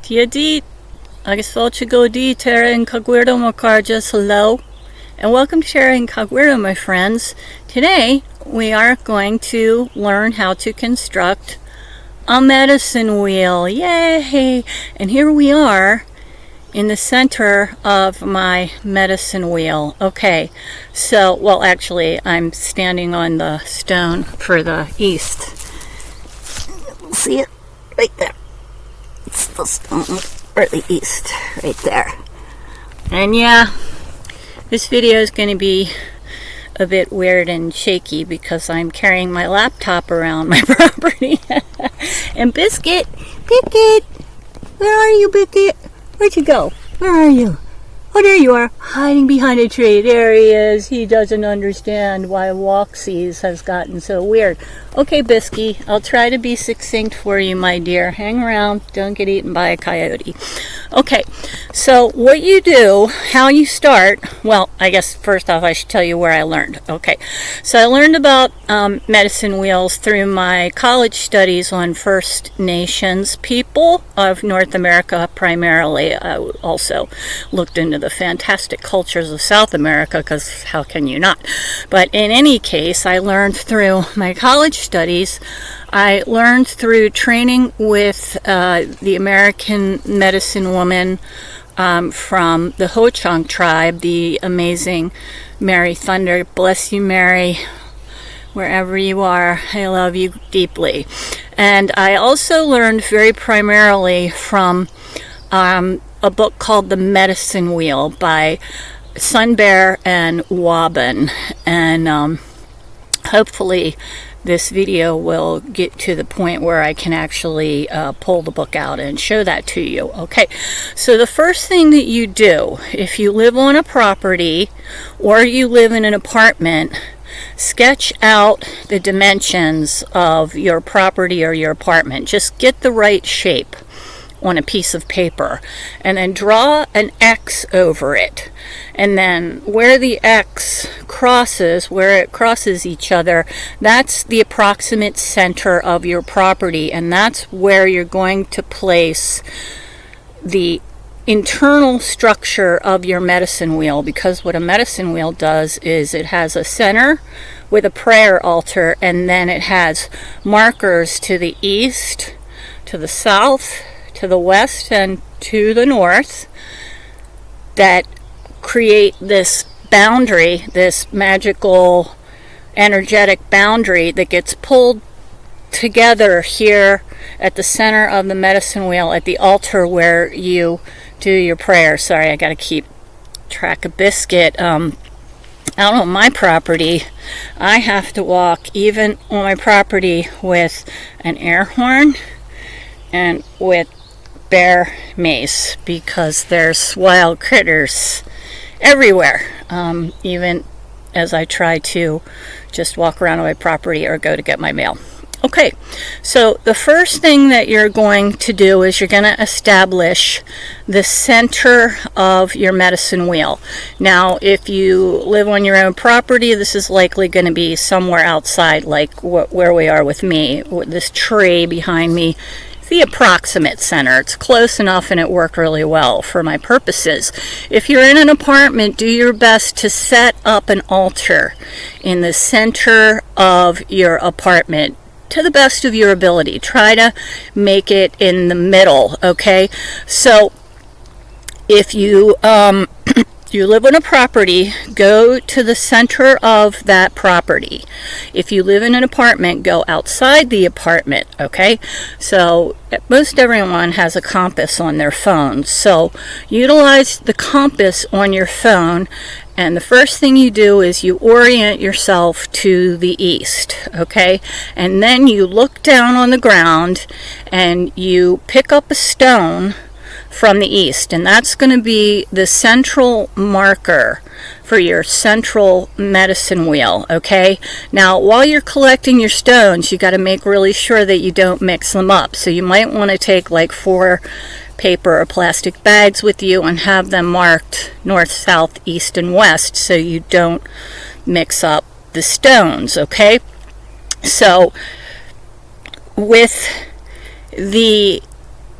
Tia di, go di, Terra Incogweirdo Mocarjas, hello, and welcome to Terra Incogweirdo, my friends. Today, we are going to learn how to construct a medicine wheel, yay! And here we are in the center of my medicine wheel. Okay, so, well, actually, I'm standing on the stone for the east. See it? Right there. It's the stone for the east, right there. And yeah, this video is going to be a bit weird and shaky because I'm carrying my laptop around my property. And Biscuit, where are you, Biscuit? Where'd you go? Where are you? Oh, there you are, hiding behind a tree. There he is. He doesn't understand why walksies has gotten so weird. Okay, Bisky, I'll try to be succinct for you, my dear. Hang around. Don't get eaten by a coyote. Okay, so what you do, how you start, well, I guess first off I should tell you where I learned. Okay, so I learned about medicine wheels through my college studies on First Nations people of North America primarily. I also looked into the fantastic cultures of South America, because how can you not? But in any case, I learned through my college studies. I learned through training with the American medicine woman from the Ho-Chunk tribe, the amazing Mary Thunder. Bless you, Mary, wherever you are. I love you deeply. And I also learned very primarily from a book called The Medicine Wheel by Sun Bear and Wabun. And hopefully this video will get to the point where I can actually pull the book out and show that to you. Okay, so the first thing that you do, if you live on a property or you live in an apartment, sketch out the dimensions of your property or your apartment. Just get the right shape on a piece of paper, and then draw an X over it. And then where the X crosses, where it crosses each other, that's the approximate center of your property, and that's where you're going to place the internal structure of your medicine wheel. Because what a medicine wheel does is it has a center with a prayer altar, and then it has markers to the east, to the south, to the west, and to the north that create this boundary, this magical energetic boundary that gets pulled together here at the center of the medicine wheel at the altar where you do your prayer. Sorry, I gotta keep track of Biscuit. Out on my property, I have to walk even on my property with an air horn and with bear mace, because there's wild critters everywhere, even as I try to just walk around on my property or go to get my mail. Okay, so the first thing that you're going to do is you're going to establish the center of your medicine wheel. Now, if you live on your own property, this is likely going to be somewhere outside, like where we are with me, with this tree behind me. The approximate center. It's close enough, and it worked really well for my purposes. If you're in an apartment, do your best to set up an altar in the center of your apartment to the best of your ability. Try to make it in the middle, okay? So if you you live on a property, go to the center of that property. If you live in an apartment, go outside the apartment, okay? So most everyone has a compass on their phone. So utilize the compass on your phone, and the first thing you do is you orient yourself to the east, okay? And then you look down on the ground and you pick up a stone from the east, and that's going to be the central marker for your central medicine wheel, okay? Now, while you're collecting your stones, you got to make really sure that you don't mix them up. So you might want to take like 4 paper or plastic bags with you and have them marked north, south, east, and west, so you don't mix up the stones, okay? So with the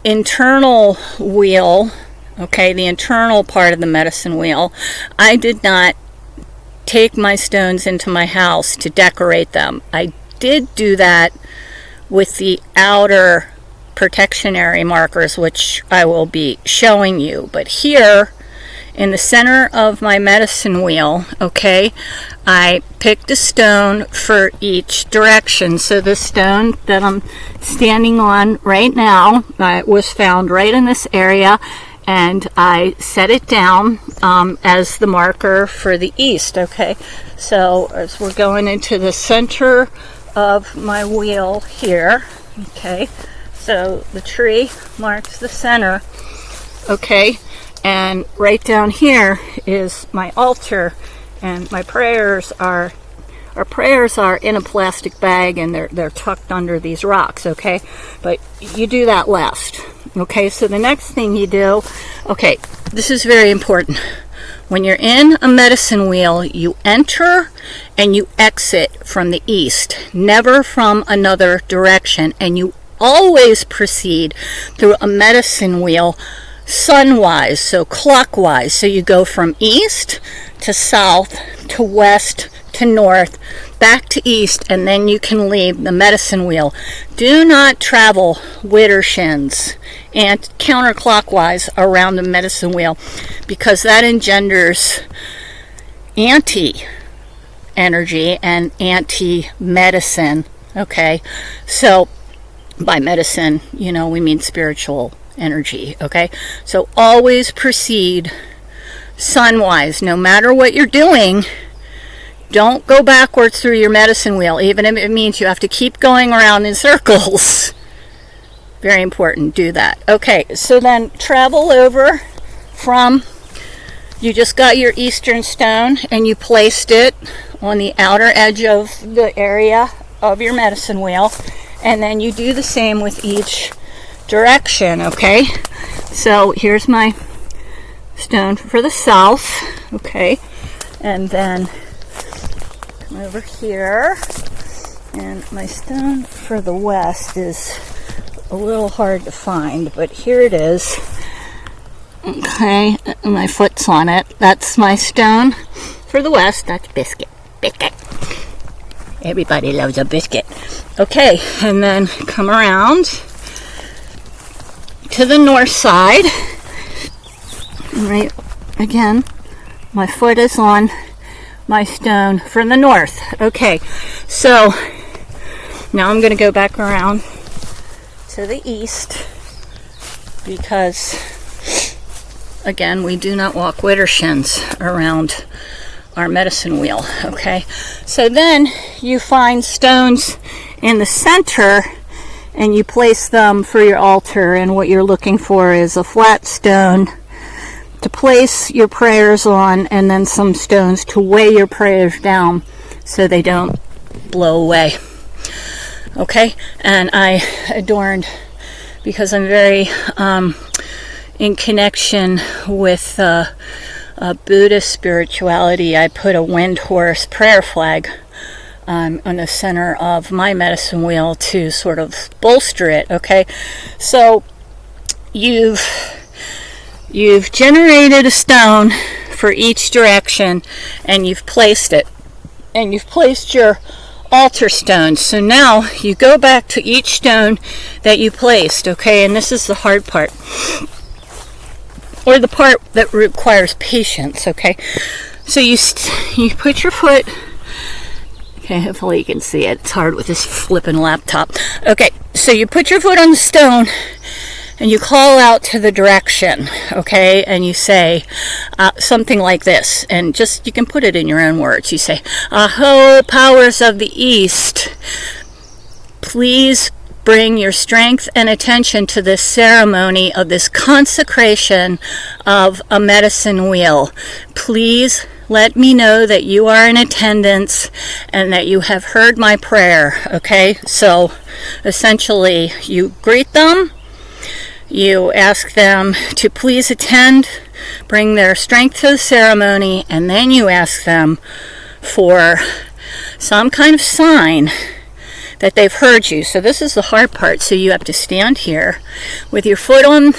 internal wheel, okay, the internal part of the medicine wheel, I did not take my stones into my house to decorate them. I did do that with the outer protectionary markers, which I will be showing you. But here in the center of my medicine wheel, okay, I picked a stone for each direction. So the stone that I'm standing on right now was found right in this area, and I set it down as the marker for the east, okay? So as we're going into the center of my wheel here, okay, so the tree marks the center, okay, and right down here is my altar, and my prayers are, our prayers are in a plastic bag, and they're tucked under these rocks, okay? But you do that last, okay? So the next thing you do, okay, this is very important. When you're in a medicine wheel, you enter and you exit from the east, never from another direction, and you always proceed through a medicine wheel sunwise, so clockwise. So you go from east to south to west to north, back to east, and then you can leave the medicine wheel. Do not travel widdershins and counterclockwise around the medicine wheel, because that engenders anti-energy and anti-medicine, okay? So by medicine, you know, we mean spiritual energy, okay? So always proceed sunwise. No matter what you're doing, don't go backwards through your medicine wheel, even if it means you have to keep going around in circles. Very important, do that. Okay, so then travel over from, you just got your eastern stone and you placed it on the outer edge of the area of your medicine wheel, and then you do the same with each direction, okay? So here's my stone for the south, okay? And then come over here, and my stone for the west is a little hard to find, but here it is, okay? My foot's on it. That's my stone for the west. That's biscuit. Everybody loves a biscuit. Okay, and then come around to the north side. Right, again, my foot is on my stone from the north. Okay, so now I'm going to go back around to the east, because again, we do not walk widdershins around our medicine wheel, okay? So then you find stones in the center and you place them for your altar, and what you're looking for is a flat stone to place your prayers on, and then some stones to weigh your prayers down so they don't blow away, okay? And I adorned, because I'm very in connection with Buddhist spirituality, I put a wind horse prayer flag on the center of my medicine wheel to sort of bolster it, okay? So you've generated a stone for each direction, and you've placed it, and you've placed your altar stones. So now you go back to each stone that you placed, okay? And this is the hard part, or the part that requires patience, okay? So you put your foot, okay, hopefully you can see it. It's hard with this flipping laptop. Okay, so you put your foot on the stone and you call out to the direction, okay? And you say something like this, and just, you can put it in your own words. You say, "Aho, powers of the east, please bring your strength and attention to this ceremony of this consecration of a medicine wheel. Please let me know that you are in attendance and that you have heard my prayer," okay? So essentially, you greet them, you ask them to please attend, bring their strength to the ceremony, and then you ask them for some kind of sign that they've heard you. So this is the hard part. So you have to stand here with your foot on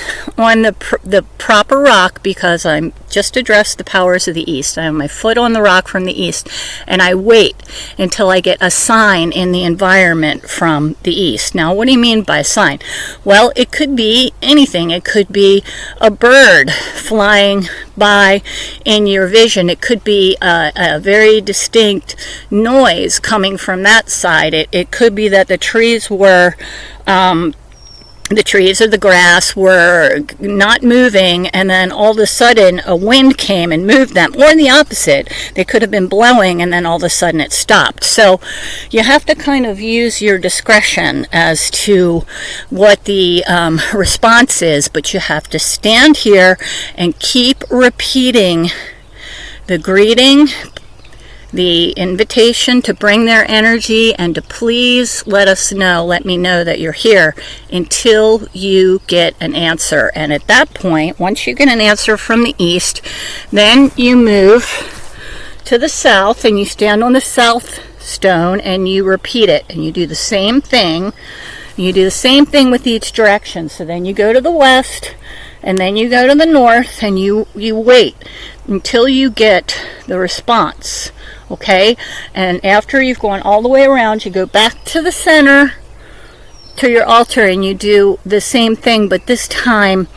the proper rock, because I'm just addressed the powers of the east. I have my foot on the rock from the east, and I wait until I get a sign in the environment from the east. Now, what do you mean by sign? Well, it could be anything. It could be a bird flying by in your vision. It could be a very distinct noise coming from that side. It could be that the trees or the grass were not moving, and then all of a sudden a wind came and moved them. Or the opposite, they could have been blowing and then all of a sudden it stopped. So you have to kind of use your discretion as to what the response is, but you have to stand here and keep repeating the greeting, the invitation to bring their energy, and to please let me know that you're here, until you get an answer. And at that point, once you get an answer from the east, then you move to the south and you stand on the south stone and you repeat it, and you do the same thing. You do the same thing with each direction. So then you go to the west, and then you go to the north, and you wait until you get the response. Okay, and after you've gone all the way around, you go back to the center, to your altar, and you do the same thing, but this time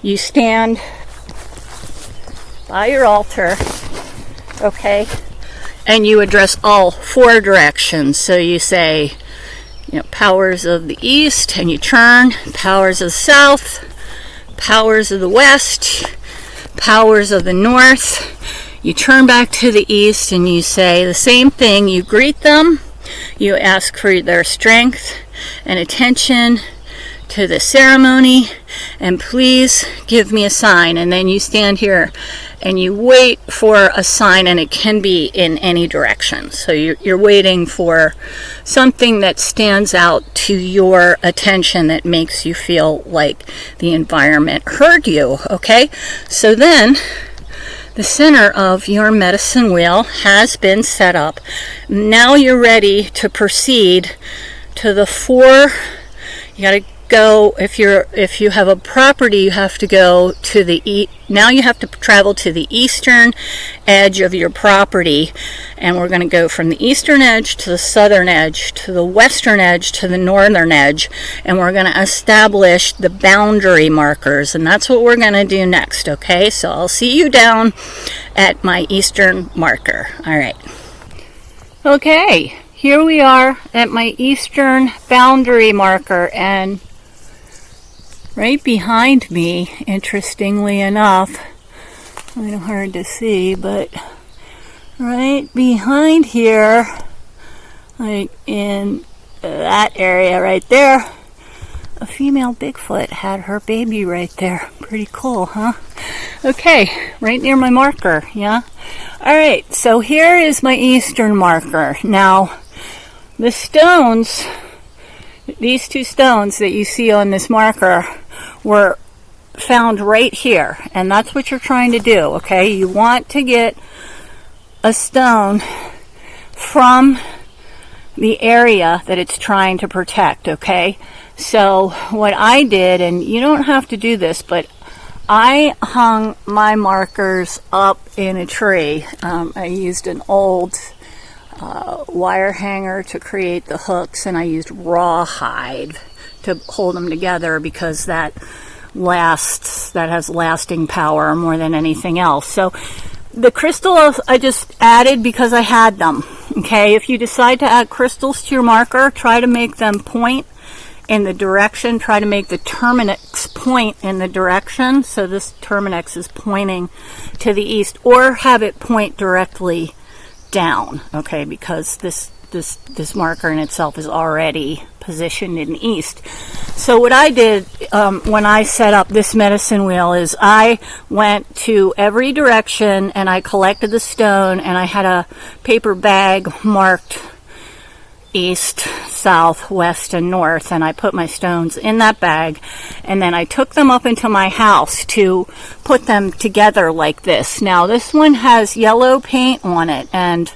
you stand by your altar, okay, and you address all 4 directions. So you say, powers of the east, and you turn, powers of the south, powers of the west, powers of the north. You turn back to the east and you say the same thing. You greet them. You ask for their strength and attention to the ceremony, and please give me a sign. And then you stand here and you wait for a sign, and it can be in any direction. So you're waiting for something that stands out to your attention, that makes you feel like the environment heard you. Okay? So then the center of your medicine wheel has been set up. Now you're ready to proceed to the 4. You got to go, if you have a property, you have to go to the now you have to travel to the eastern edge of your property, and we're going to go from the eastern edge to the southern edge to the western edge to the northern edge, and we're going to establish the boundary markers, and that's what we're going to do next. Okay, so I'll see you down at my eastern marker. All right. Okay, here we are at my eastern boundary marker, and right behind me, interestingly enough, kind of hard to see, but right behind here, like in that area right there, a female Bigfoot had her baby right there. Pretty cool, huh? Okay, right near my marker, yeah? Alright, so here is my eastern marker. Now, the stones, these 2 stones that you see on this marker, were found right here, and that's what you're trying to do. Okay, you want to get a stone from the area that it's trying to protect. Okay, so what I did, and you don't have to do this, but I hung my markers up in a tree. I used an old wire hanger to create the hooks, and I used rawhide to hold them together, because that has lasting power more than anything else. So the crystals I just added because I had them. Okay, if you decide to add crystals to your marker, try to make them point in the direction. Try to make the terminix point in the direction. So this terminix is pointing to the east, or have it point directly down. Okay, because this marker in itself is already positioned in east. So what I did when I set up this medicine wheel is I went to every direction and I collected the stone, and I had a paper bag marked east, south, west, and north, and I put my stones in that bag, and then I took them up into my house to put them together like this. Now this one has yellow paint on it, and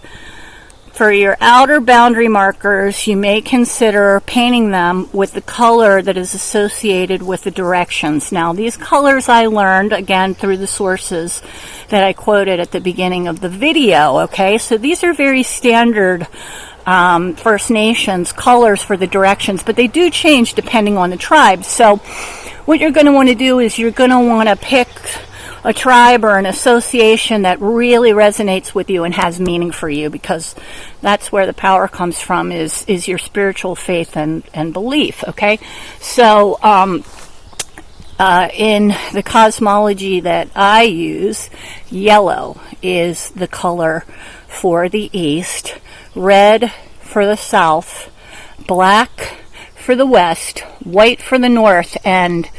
For your outer boundary markers, you may consider painting them with the color that is associated with the directions. Now, these colors I learned, again, through the sources that I quoted at the beginning of the video, okay? So these are very standard First Nations colors for the directions, but they do change depending on the tribe. So what you're going to want to do is you're going to want to pick a tribe or an association that really resonates with you and has meaning for you, because that's where the power comes from, is your spiritual faith and belief, okay? So in the cosmology that I use, yellow is the color for the east, red for the south, black for the west, white for the north, and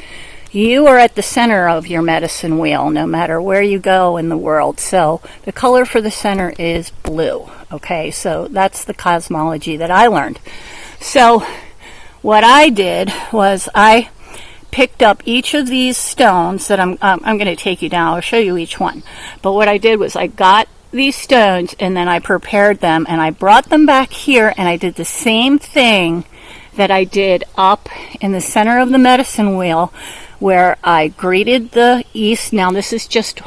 you are at the center of your medicine wheel, no matter where you go in the world. So the color for the center is blue. Okay, so that's the cosmology that I learned. So what I did was I picked up each of these stones that I'm going to take you down. I'll show you each one. But what I did was I got these stones and then I prepared them and I brought them back here and I did the same thing that I did up in the center of the medicine wheel, where I greeted the east. Now this is just,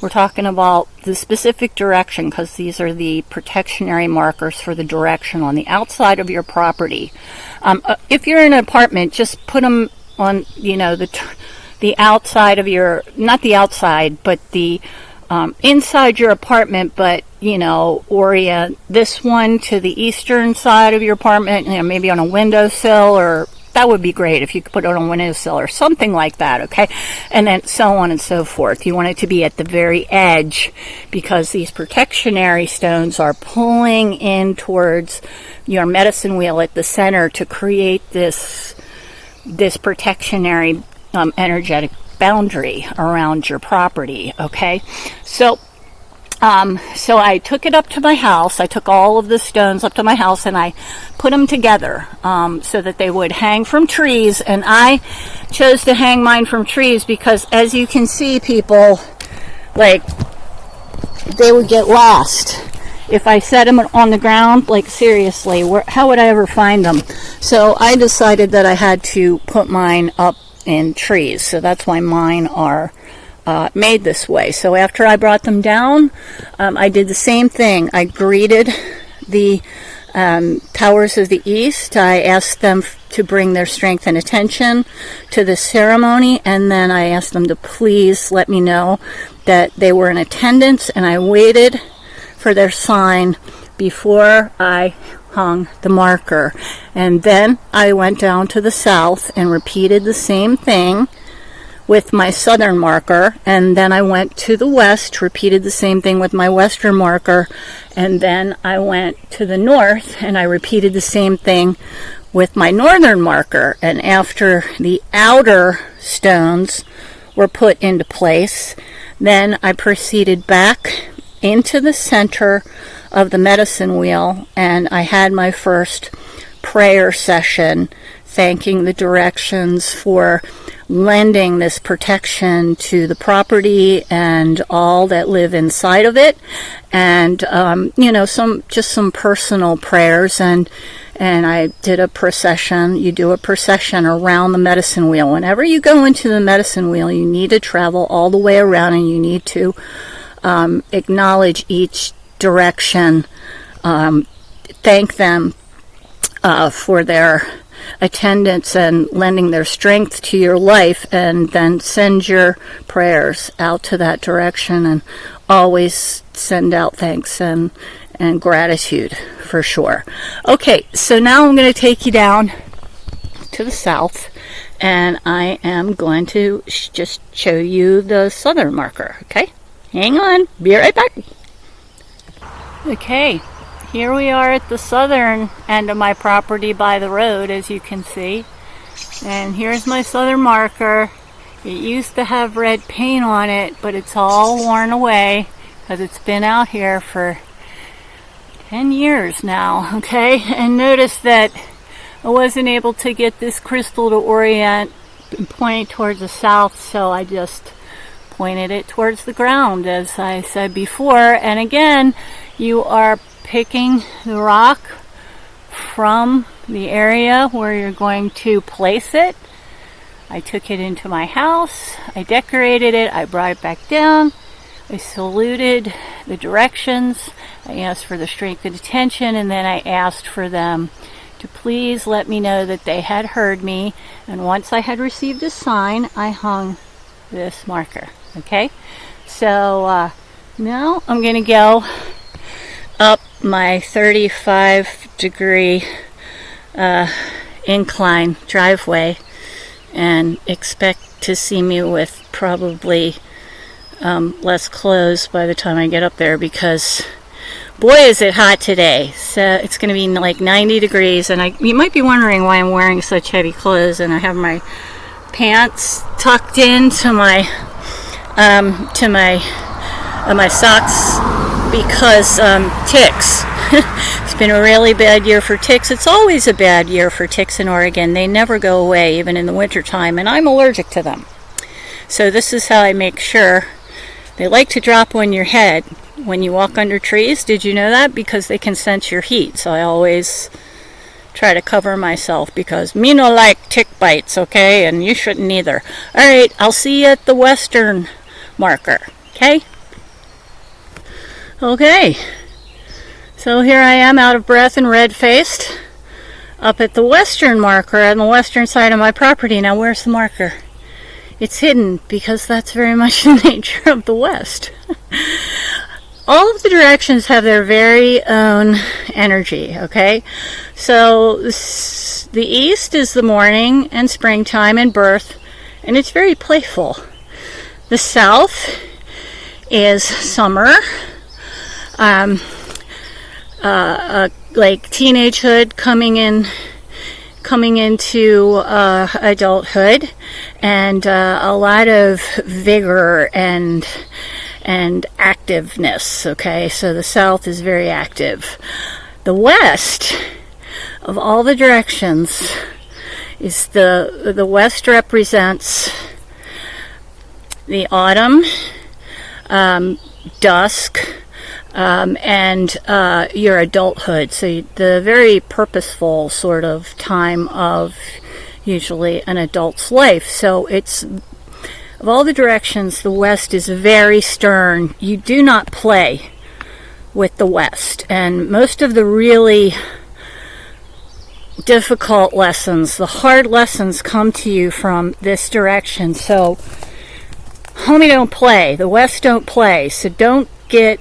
we're talking about the specific direction, because these are the protectionary markers for the direction on the outside of your property. If you're in an apartment, just put them on, you know, the outside of your, not the outside, but the inside your apartment, but, you know, orient this one to the eastern side of your apartment, you know, maybe on a windowsill, or that would be great if you could put it on a windowsill or something like that, okay? And then so on and so forth. You want it to be at the very edge, because these protectionary stones are pulling in towards your medicine wheel at the center to create this protectionary energetic boundary around your property, okay? So I took it up to my house. I took all of the stones up to my house and I put them together so that they would hang from trees. And I chose to hang mine from trees because, as you can see, people, like, they would get lost if I set them on the ground. Like, seriously, how would I ever find them? So I decided that I had to put mine up in trees. So that's why mine are made this way. So after I brought them down, I did the same thing. I greeted the Towers of the East. I asked them to bring their strength and attention to the ceremony, and then I asked them to please let me know that they were in attendance, and I waited for their sign before I hung the marker. And then I went down to the south and repeated the same thing with my southern marker, and then I went to the west, repeated the same thing with my western marker, and then I went to the north and I repeated the same thing with my northern marker. And after the outer stones were put into place, then I proceeded back into the center of the medicine wheel, and I had my first prayer session, thanking the directions for lending this protection to the property and all that live inside of it, and you know, some personal prayers, and I did a procession. You do a procession around the medicine wheel. Whenever you go into the medicine wheel, you need to travel all the way around, and you need to acknowledge each direction, thank them for their attendance and lending their strength to your life, and then send your prayers out to that direction, and always send out thanks and gratitude for sure. Okay, so now I'm going to take you down to the south, and I am going to just show you the southern marker. Okay, hang on, be right back. Okay, here we are at the southern end of my property by the road, as you can see. And here's my southern marker. It used to have red paint on it, but it's all worn away because it's been out here for 10 years now, okay? And notice that I wasn't able to get this crystal to orient and point towards the south, so I just pointed it towards the ground, as I said before. And again, you are picking the rock from the area where you're going to place it. I took it into my house, I decorated it, I brought it back down, I saluted the directions, I asked for the strength and attention, and then I asked for them to please let me know that they had heard me. And once I had received a sign, I hung this marker. Okay, so now I'm going to go up my 35-degree incline driveway and expect to see me with probably less clothes by the time I get up there, because boy is it hot today. So it's going to be like 90 degrees, and you might be wondering why I'm wearing such heavy clothes, and I have my pants tucked into my my socks because ticks. It's been a really bad year for ticks. It's always a bad year for ticks in Oregon. They never go away, even in the wintertime, and I'm allergic to them. So this is how I make sure. They like to drop on your head when you walk under trees. Did you know that? Because they can sense your heat. So I always try to cover myself, because me no like tick bites, okay? And you shouldn't either. All right, I'll see you at the western marker, okay? Okay. So here I am, out of breath and red-faced, up at the western marker on the western side of my property. Now, where's the marker? It's hidden, because that's very much the nature of the West. All of the directions have their very own energy, okay? So the east is the morning and springtime and birth, and it's very playful. The south is summer, like teenagehood coming into adulthood, and a lot of vigor and activeness, okay? So the south is very active. The west, of all the directions, is the west represents the autumn, dusk, and your adulthood. So the very purposeful sort of time of usually an adult's life. So it's, of all the directions, the west is very stern. You do not play with the west. And most of the really difficult lessons, the hard lessons, come to you from this direction. So homie, don't play. The west don't play. So don't get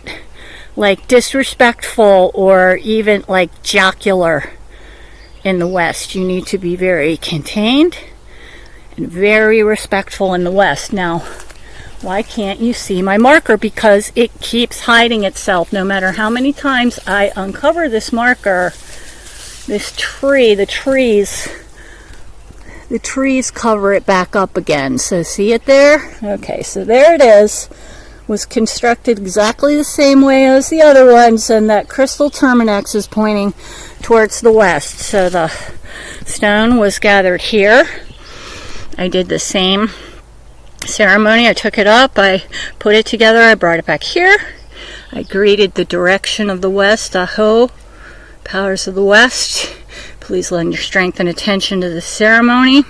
like disrespectful or even like jocular in the west. You need to be very contained and very respectful in the west. Now, why can't you see my marker? Because it keeps hiding itself. No matter how many times I uncover this marker, this tree, the trees cover it back up again. So see it there? Okay, so there it is. Was constructed exactly the same way as the other ones, and that crystal terminex is pointing towards the west. So the stone was gathered here. I did the same ceremony. I took it up, I put it together, I brought it back here. I greeted the direction of the west. Aho, powers of the west, please lend your strength and attention to the ceremony.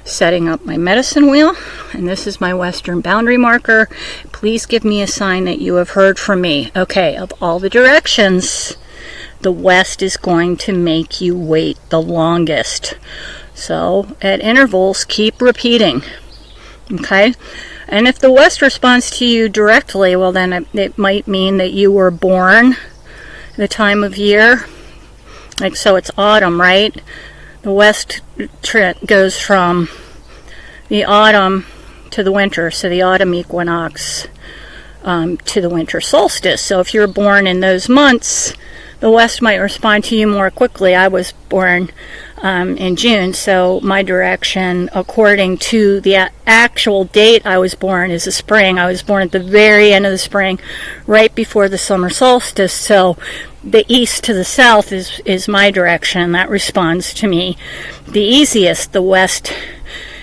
Setting up my medicine wheel, and this is my western boundary marker. Please give me a sign that you have heard from me. Okay, of all the directions, the west is going to make you wait the longest. So at intervals, keep repeating. Okay? And if the west responds to you directly, well, then it might mean that you were born the time of year. Like, so it's autumn, right? The west goes from the autumn to the winter, so the autumn equinox to the winter solstice. So if you're born in those months, the west might respond to you more quickly. I was born in June, so my direction, according to the actual date I was born, is the spring. I was born at the very end of the spring, right before the summer solstice. So the east to the south is my direction. That responds to me the easiest. The west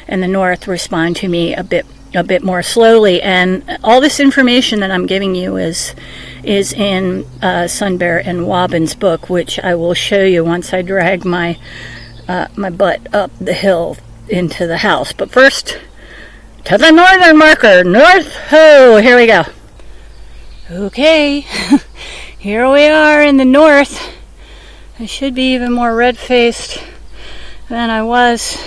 and the north respond to me a bit more slowly. And all this information that I'm giving you is is in Sun Bear and Wabun's book, which I will show you once I drag my butt up the hill into the house. But first, to the northern marker, north, ho, here we go. Okay, here we are in the north. I should be even more red-faced than I was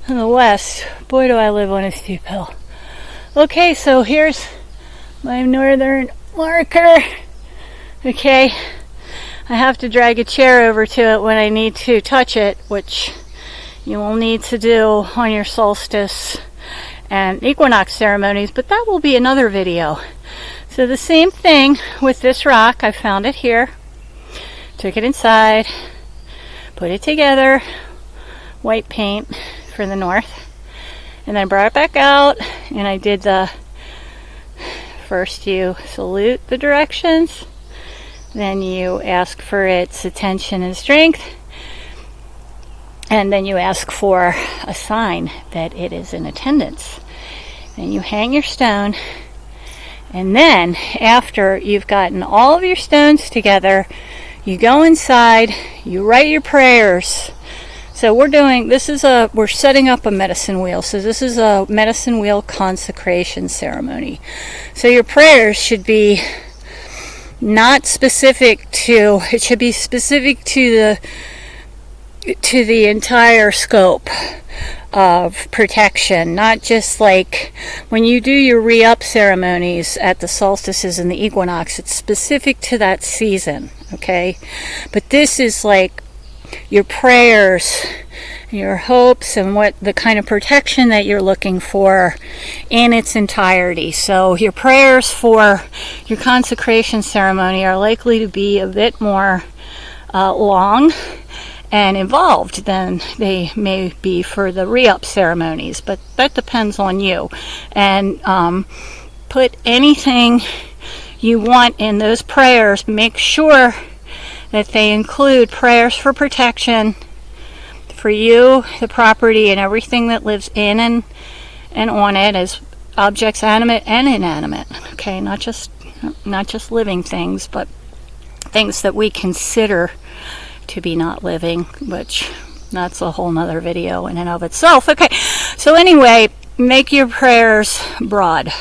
in the west. Boy, do I live on a steep hill. Okay, so here's my northern marker. Okay, I have to drag a chair over to it when I need to touch it, which you will need to do on your solstice and equinox ceremonies, but that will be another video. So the same thing with this rock. I found it here, took it inside, put it together, white paint for the north, and then brought it back out, and I did the first you salute the directions, then you ask for its attention and strength, and then you ask for a sign that it is in attendance. Then you hang your stone, and then after you've gotten all of your stones together, you go inside, you write your prayers. So we're setting up a medicine wheel. So this is a medicine wheel consecration ceremony. So your prayers should be not specific to, it should be specific to the entire scope of protection, not just like when you do your re-up ceremonies at the solstices and the equinox, it's specific to that season, okay? But this is like your prayers, your hopes, and what the kind of protection that you're looking for in its entirety. So your prayers for your consecration ceremony are likely to be a bit more long and involved than they may be for the re-up ceremonies, but that depends on you. And put anything you want in those prayers. Make sure that they include prayers for protection for you, the property, and everything that lives in and on it, as objects animate and inanimate. Okay, not just living things, but things that we consider to be not living, which that's a whole nother video in and of itself. Okay, so anyway, make your prayers broad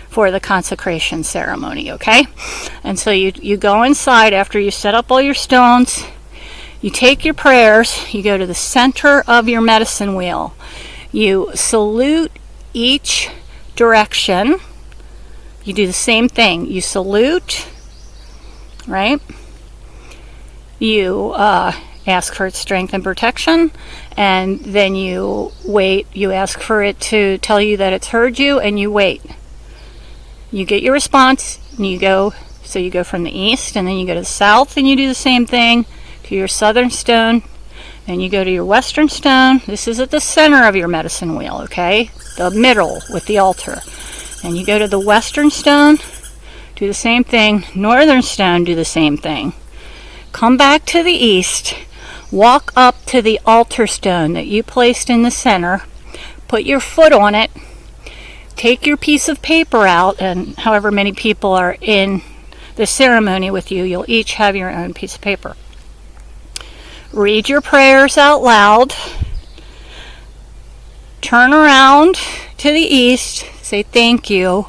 for the consecration ceremony, okay? And so you go inside after you set up all your stones, you take your prayers, you go to the center of your medicine wheel, you salute each direction, you do the same thing, you salute, right? You ask for its strength and protection, and then you wait, you ask for it to tell you that it's heard you, and you wait. You get your response, and you go from the east, and then you go to the south, and you do the same thing to your southern stone, then you go to your western stone. This is at the center of your medicine wheel, okay? The middle with the altar. And you go to the western stone, do the same thing, northern stone, do the same thing. Come back to the east, walk up to the altar stone that you placed in the center, put your foot on it, take your piece of paper out, and however many people are in the ceremony with you, you'll each have your own piece of paper. Read your prayers out loud, turn around to the east, say thank you.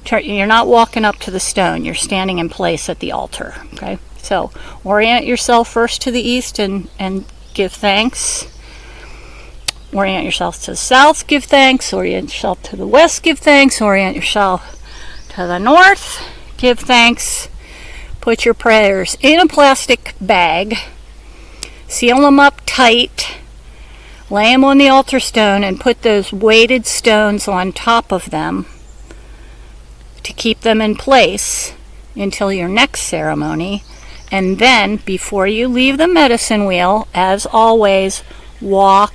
You're not walking up to the stone, you're standing in place at the altar, okay? So orient yourself first to the east and give thanks. Orient yourself to the south, give thanks. Orient yourself to the west, give thanks. Orient yourself to the north, give thanks. Put your prayers in a plastic bag. Seal them up tight. Lay them on the altar stone and put those weighted stones on top of them to keep them in place until your next ceremony. And then, before you leave the medicine wheel, as always, walk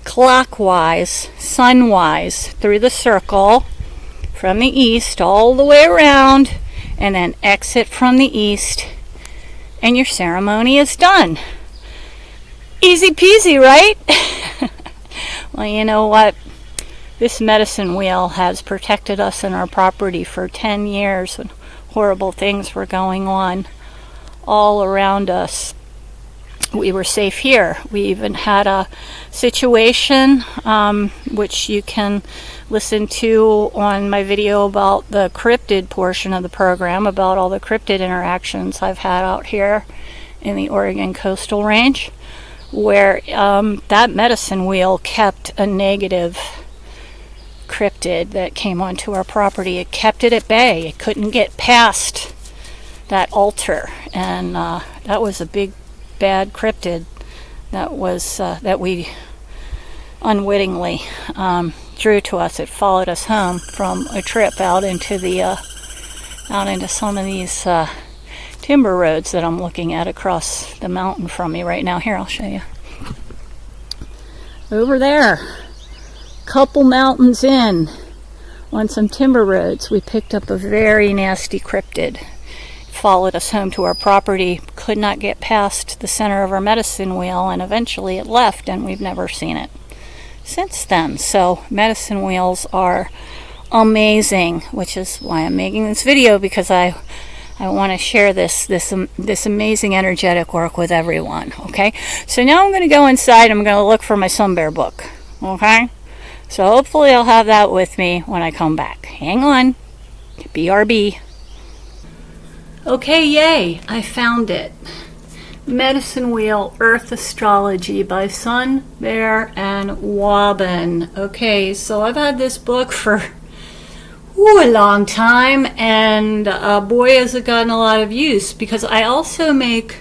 clockwise, sunwise, through the circle from the east all the way around, and then exit from the east, and your ceremony is done. Easy peasy, right? Well, you know what? This medicine wheel has protected us and our property for 10 years. horrible things were going on all around us, we were safe here. We even had a situation, which you can listen to on my video about the cryptid portion of the program, about all the cryptid interactions I've had out here in the Oregon coastal range, where that medicine wheel kept a negative cryptid that came onto our property. It kept it at bay. It couldn't get past that altar, and that was a big bad cryptid that was that we unwittingly drew to us. It followed us home from a trip out into some of these timber roads that I'm looking at across the mountain from me right now. Here, I'll show you. Over there, couple mountains in, on some timber roads, we picked up a very nasty cryptid. Followed us home to our property, could not get past the center of our medicine wheel, and eventually it left, and we've never seen it since then. So medicine wheels are amazing, which is why I'm making this video, because I want to share this amazing energetic work with everyone. Okay, so now I'm going to go inside. I'm going to look for my sun bear book. Okay, so hopefully I'll have that with me when I come back. Hang on. BRB. Okay, yay, I found it. Medicine Wheel Earth Astrology by Sun Bear and Wabun. Okay, so I've had this book for a long time, and boy has it gotten a lot of use, because I also make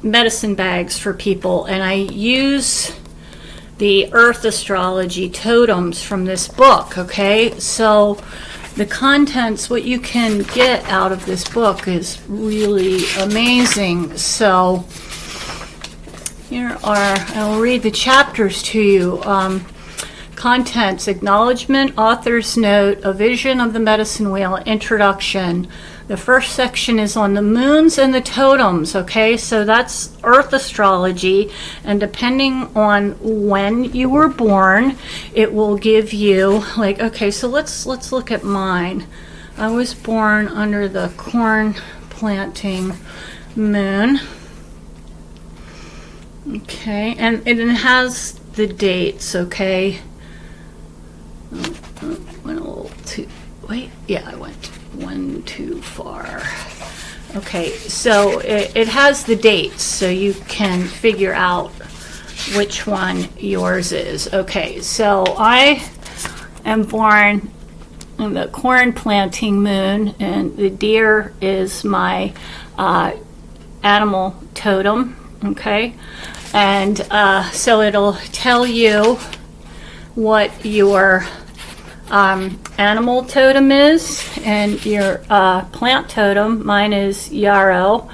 medicine bags for people, and I use the Earth Astrology totems from this book. Okay, so the contents, what you can get out of this book, is really amazing. So here are, I'll read the chapters to you. Contents: acknowledgement, author's note, a vision of the medicine wheel, introduction. The first section is on the moons and the totems. Okay, so that's Earth astrology, and depending on when you were born, it will give you, like, okay, so let's look at mine. I was born under the corn planting moon. Okay, and it has the dates. Okay, went a little too, wait, yeah, I went one too far. Okay, so it has the dates, so you can figure out which one yours is. Okay, so I am born on the corn planting moon, and the deer is my animal totem. Okay, and so it'll tell you what your animal totem is, and your plant totem, mine is yarrow,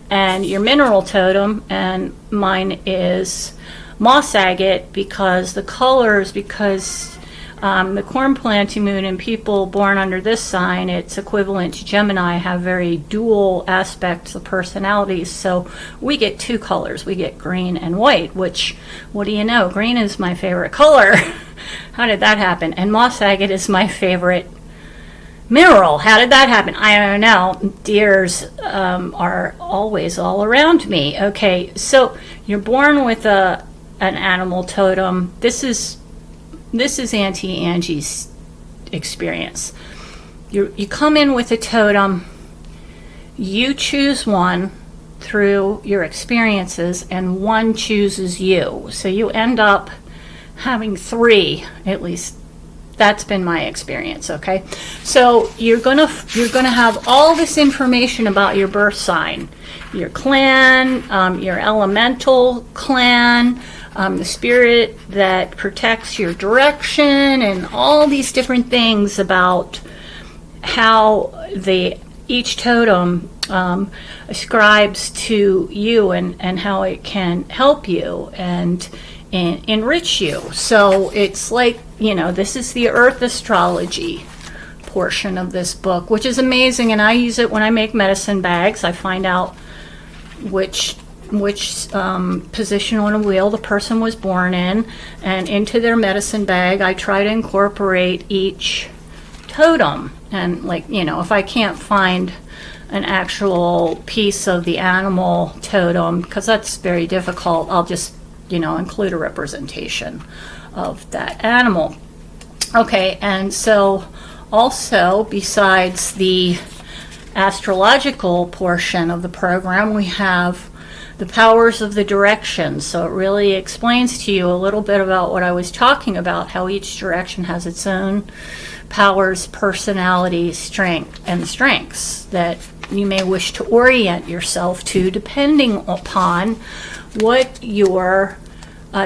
and your mineral totem, and mine is moss agate, because the colors, because the corn planting moon and people born under this sign, it's equivalent to Gemini, have very dual aspects of personalities. So we get two colors. We get green and white, which, what do you know? Green is my favorite color. How did that happen? And moss agate is my favorite mineral. How did that happen? I don't know. Deers are always all around me. Okay, so you're born with an animal totem. This is Auntie Angie's experience. You come in with a totem, you choose one through your experiences, and one chooses you. So you end up having three, at least that's been my experience. Okay, so you're gonna have all this information about your birth sign, your clan, your elemental clan, the spirit that protects your direction, and all these different things about how each totem ascribes to you, and how it can help you and enrich you. So it's like, this is the Earth astrology portion of this book, which is amazing, and I use it when I make medicine bags. I find out which position on a wheel the person was born in, and into their medicine bag I try to incorporate each totem. And like, if I can't find an actual piece of the animal totem, because that's very difficult, I'll just, include a representation of that animal. Okay, and so also, besides the astrological portion of the program, we have the powers of the directions. So it really explains to you a little bit about what I was talking about, how each direction has its own powers, personality, strength, and strengths that you may wish to orient yourself to depending upon what your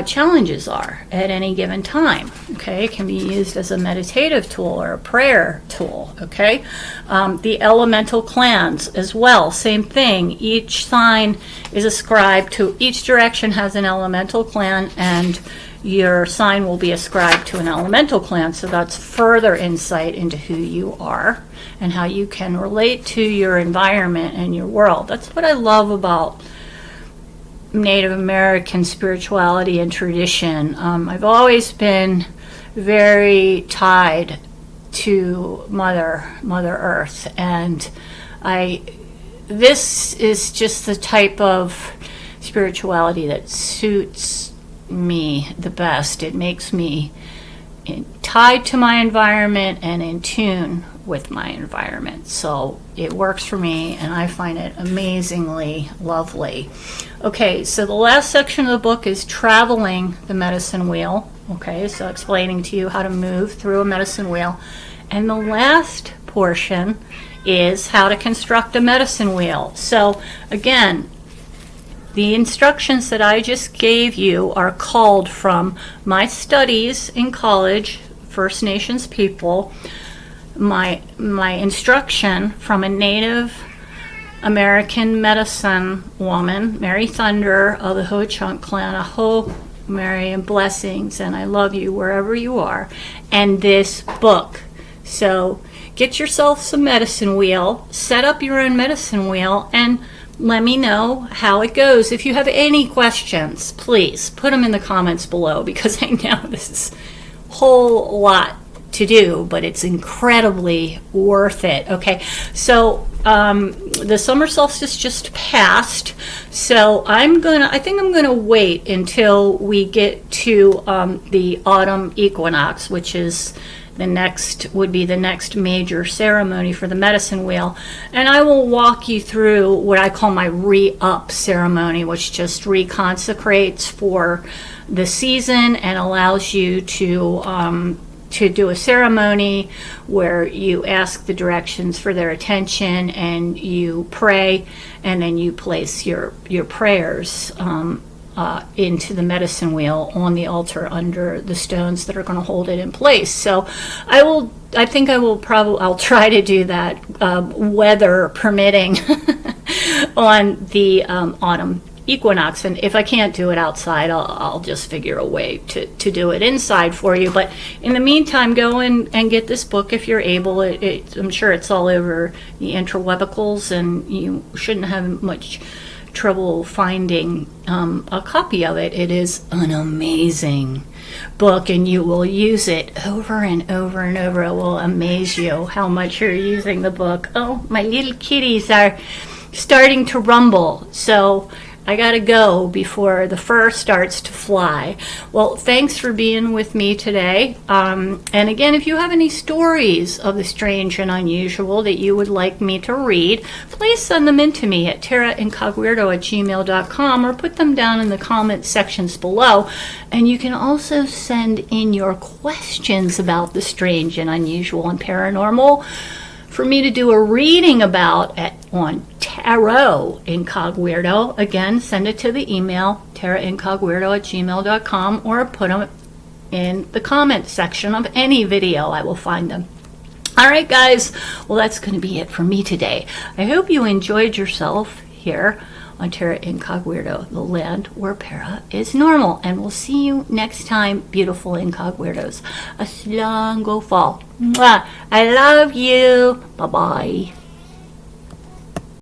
challenges are at any given time. Okay, it can be used as a meditative tool or a prayer tool. Okay, the elemental clans as well, same thing. Each sign is ascribed to, each direction has an elemental clan, and your sign will be ascribed to an elemental clan. So that's further insight into who you are and how you can relate to your environment and your world. That's what I love about Native American spirituality and tradition. I've always been very tied to Mother Earth, and this is just the type of spirituality that suits me the best. It makes me tied to my environment and in tune with my environment. So it works for me, and I find it amazingly lovely. Okay, so the last section of the book is traveling the medicine wheel. Okay, so explaining to you how to move through a medicine wheel. And the last portion is how to construct a medicine wheel. So again, the instructions that I just gave you are culled from my studies in college, First Nations people, my instruction from a Native American medicine woman, Mary Thunder of the Ho-Chunk clan. Aho, Mary, and blessings, and I love you wherever you are, and this book. So get yourself some medicine wheel, set up your own medicine wheel, and let me know how it goes. If you have any questions, please put them in the comments below, because I know this is a whole lot to do, but it's incredibly worth it. Okay, so the summer solstice just passed, so I think I'm gonna wait until we get to the autumn equinox, which is would be the next major ceremony for the medicine wheel, and I will walk you through what I call my re-up ceremony, which just reconsecrates for the season and allows you to do a ceremony where you ask the directions for their attention, and you pray, and then you place your prayers into the medicine wheel on the altar under the stones that are going to hold it in place. So I'll try to do that, weather permitting, on the autumn equinox, and if I can't do it outside, I'll just figure a way to do it inside for you. But in the meantime, go in and get this book if you're able. I'm sure it's all over the interwebicals, and you shouldn't have much trouble finding a copy of it. It is an amazing book, and you will use it over and over and over. It will amaze you how much you're using the book. Oh, my little kitties are starting to rumble, so I gotta go before the fur starts to fly. Well, thanks for being with me today. And again, if you have any stories of the strange and unusual that you would like me to read, please send them in to me at terraincogweirdo@gmail.com, or put them down in the comment sections below. And you can also send in your questions about the strange and unusual and paranormal for me to do a reading about on Tarot Incogweirdo. Again, send it to the email terraincogweirdo@gmail.com, or put them in the comment section of any video. I will find them. All right, guys. Well, that's going to be it for me today. I hope you enjoyed yourself here on Terra Incogweirdo, the land where para is normal. And we'll see you next time, beautiful Incogweirdos. A slong go fall. Mwah. I love you. Bye-bye.